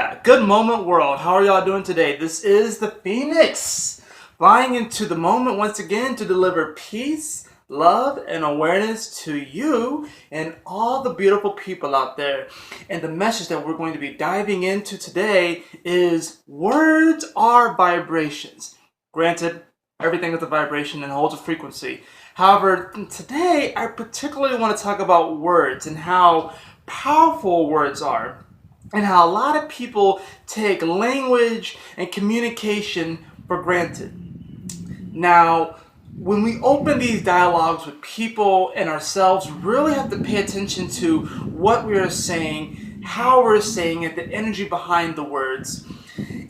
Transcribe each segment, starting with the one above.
Yeah, good moment world. How are y'all doing today? This is the Phoenix, flying into the moment once again to deliver peace, love, and awareness to you and all the beautiful people out there. And the message that we're going to be diving into today is words are vibrations. Granted, everything is a vibration and holds a frequency. However, today I particularly want to talk about words and how powerful words are, and how a lot of people take language and communication for granted. Now, when we open these dialogues with people and ourselves, we really have to pay attention to what we are saying, how we're saying it, the energy behind the words.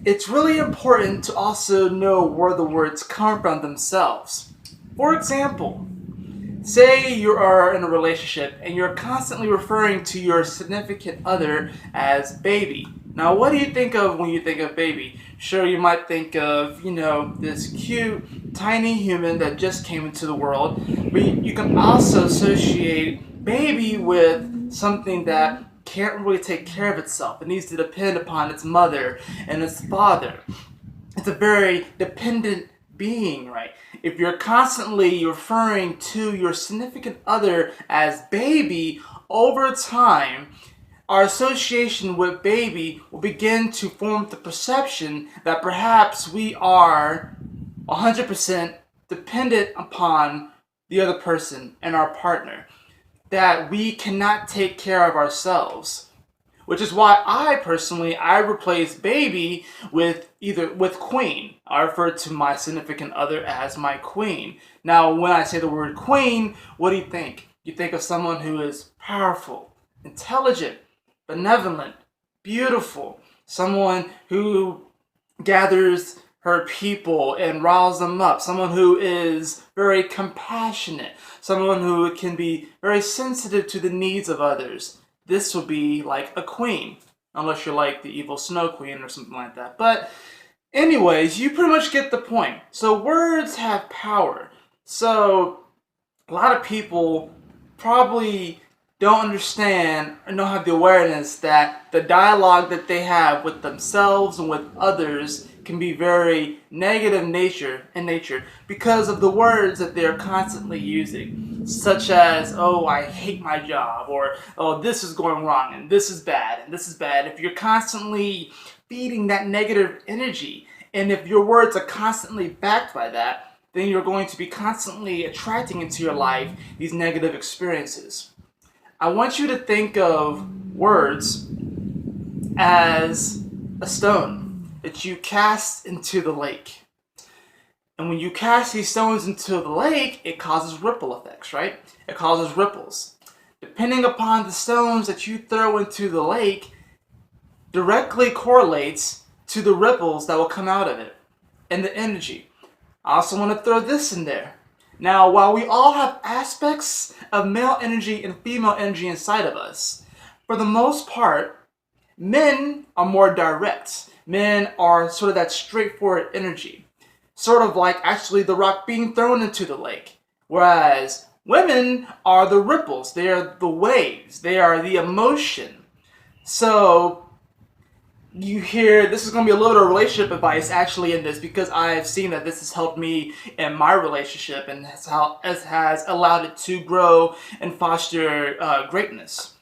It's really important to also know where the words come from themselves. For example, say you are in a relationship and you're constantly referring to your significant other as baby. Now, what do you think of when you think of baby? Sure, you might think of, this cute, tiny human that just came into the world, but you can also associate baby with something that can't really take care of itself. It needs to depend upon its mother and its father. It's a very dependent being, right? If you're constantly referring to your significant other as baby, over time, our association with baby will begin to form the perception that perhaps we are 100% dependent upon the other person and our partner, that we cannot take care of ourselves. Which is why I replace baby with queen. I refer to my significant other as my queen. Now, when I say the word queen, what do you think? You think of someone who is powerful, intelligent, benevolent, beautiful, someone who gathers her people and riles them up, someone who is very compassionate, someone who can be very sensitive to the needs of others. This would be like a queen, unless you're like the evil snow queen or something like that. But anyways, you pretty much get the point. So words have power. So a lot of people probably don't understand and don't have the awareness that the dialogue that they have with themselves and with others can be very negative in nature because of the words that they're constantly using, such as, oh, I hate my job, or oh, this is going wrong, and this is bad, and this is bad. If you're constantly feeding that negative energy, and if your words are constantly backed by that, then you're going to be constantly attracting into your life these negative experiences. I want you to think of words as a stone that you cast into the lake. And when you cast these stones into the lake, it causes ripple effects, right? It causes ripples. Depending upon the stones that you throw into the lake, directly correlates to the ripples that will come out of it and the energy. I also want to throw this in there. Now, while we all have aspects of male energy and female energy inside of us, for the most part, men are more direct. Men are sort of that straightforward energy. Sort of like actually the rock being thrown into the lake. Whereas women are the ripples. They are the waves. They are the emotion. So you hear, this is going to be a little bit of relationship advice actually in this, because I've seen that this has helped me in my relationship and has allowed it to grow and foster greatness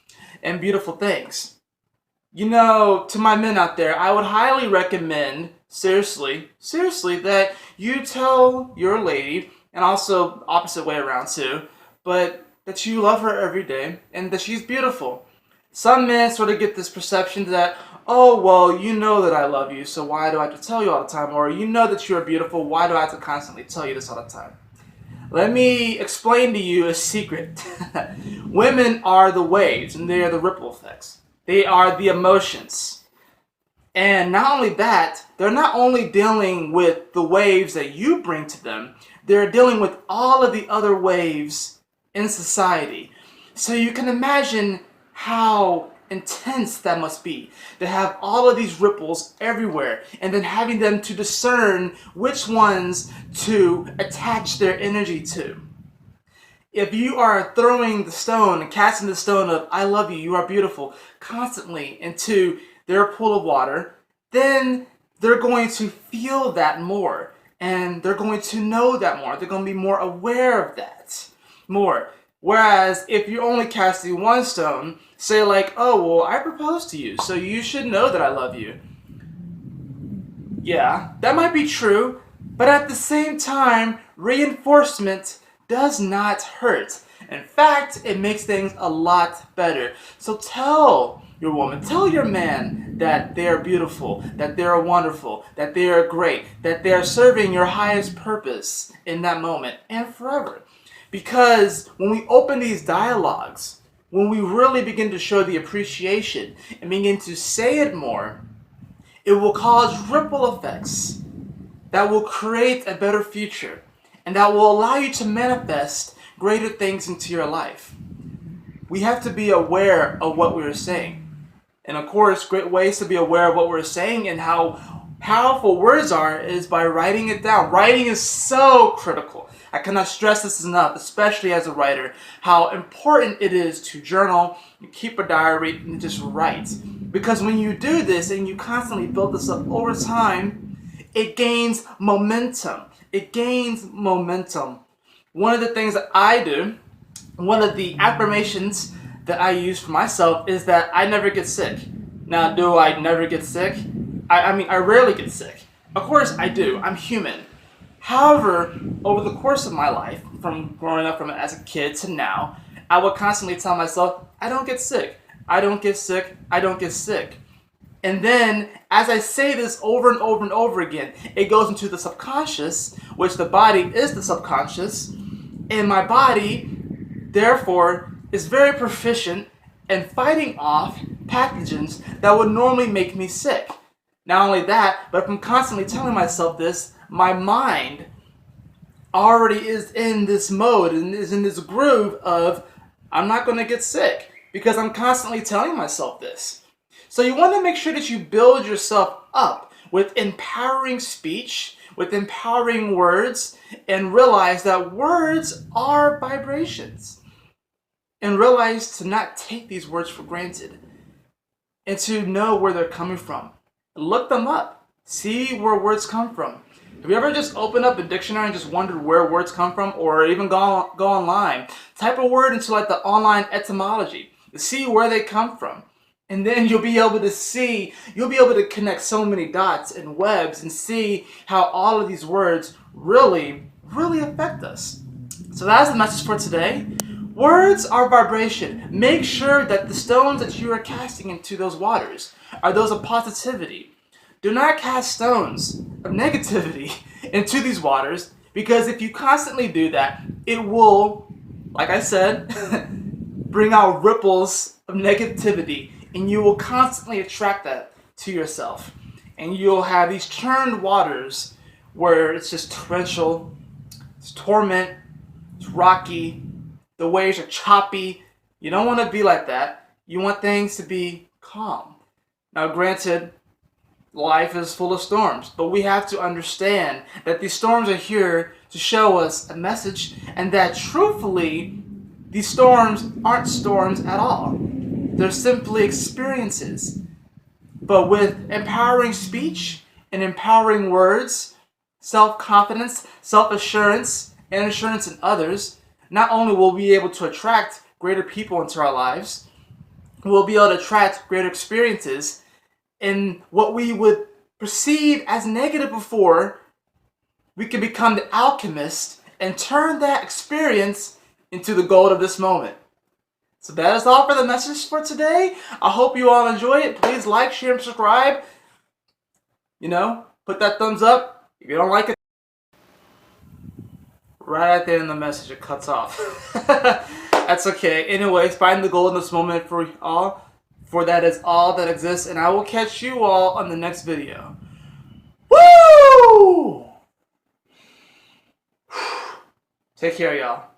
and beautiful things. To my men out there, I would highly recommend, seriously, that you tell your lady, and also opposite way around too, but that you love her every day and that she's beautiful. Some men sort of get this perception that, oh, well, you know that I love you, so why do I have to tell you all the time? Or you know that you're beautiful, why do I have to constantly tell you this all the time? Let me explain to you a secret. Women are the waves and they are the ripple effects. They are the emotions. And not only that, they're not only dealing with the waves that you bring to them, they're dealing with all of the other waves in society. So you can imagine how intense that must be, to have all of these ripples everywhere and then having them to discern which ones to attach their energy to. If you are throwing the stone and casting the stone of I love you, you are beautiful, constantly into their pool of water, then they're going to feel that more. And they're going to know that more. They're going to be more aware of that more. Whereas if you're only casting one stone, say like, oh, well, I proposed to you, so you should know that I love you. Yeah, that might be true, but at the same time, reinforcement does not hurt. In fact, it makes things a lot better. So tell your woman, tell your man that they are beautiful, that they are wonderful, that they are great, that they are serving your highest purpose in that moment and forever. Because when we open these dialogues, when we really begin to show the appreciation and begin to say it more, it will cause ripple effects that will create a better future and that will allow you to manifest greater things into your life. We have to be aware of what we're saying. And of course, great ways to be aware of what we're saying and how powerful words are is by writing it down. Writing is so critical. I cannot stress this enough, especially as a writer, how important it is to journal, keep a diary, and just write. Because when you do this and you constantly build this up over time, it gains momentum. It gains momentum. One of the things that I do, one of the affirmations that I use for myself is that I never get sick. Now, do I never get sick? I mean, I rarely get sick. Of course I do. I'm human. However, over the course of my life, from growing up as a kid to now, I would constantly tell myself, I don't get sick. I don't get sick. I don't get sick. And then, as I say this over and over and over again, it goes into the subconscious, which the body is the subconscious, and my body, therefore, is very proficient in fighting off pathogens that would normally make me sick. Not only that, but if I'm constantly telling myself this, my mind already is in this mode and is in this groove of, I'm not going to get sick, because I'm constantly telling myself this. So you want to make sure that you build yourself up with empowering speech, with empowering words, and realize that words are vibrations. And realize to not take these words for granted. And to know where they're coming from. Look them up. See where words come from. Have you ever just opened up a dictionary and just wondered where words come from? Or even go online. Type a word into like the online etymology. To see where they come from. And then you'll be able to connect so many dots and webs and see how all of these words really, really affect us. So that's the message for today. Words are vibration. Make sure that the stones that you are casting into those waters are those of positivity. Do not cast stones of negativity into these waters, because if you constantly do that, it will, like I said, bring out ripples of negativity. And you will constantly attract that to yourself. And you'll have these churned waters where it's just torrential, it's torment, it's rocky, the waves are choppy. You don't want to be like that. You want things to be calm. Now granted, life is full of storms, but we have to understand that these storms are here to show us a message, and that truthfully, these storms aren't storms at all. They're simply experiences. But with empowering speech and empowering words, self-confidence, self-assurance, and assurance in others, not only will we be able to attract greater people into our lives, we'll be able to attract greater experiences, and what we would perceive as negative before, we can become the alchemist and turn that experience into the gold of this moment. So that is all for the message for today. I hope you all enjoy it. Please like, share, and subscribe. Put that thumbs up. If you don't like it, right at the end of the message, it cuts off. That's okay. Anyways, find the gold in this moment for all. For that is all that exists. And I will catch you all on the next video. Woo! Take care, y'all.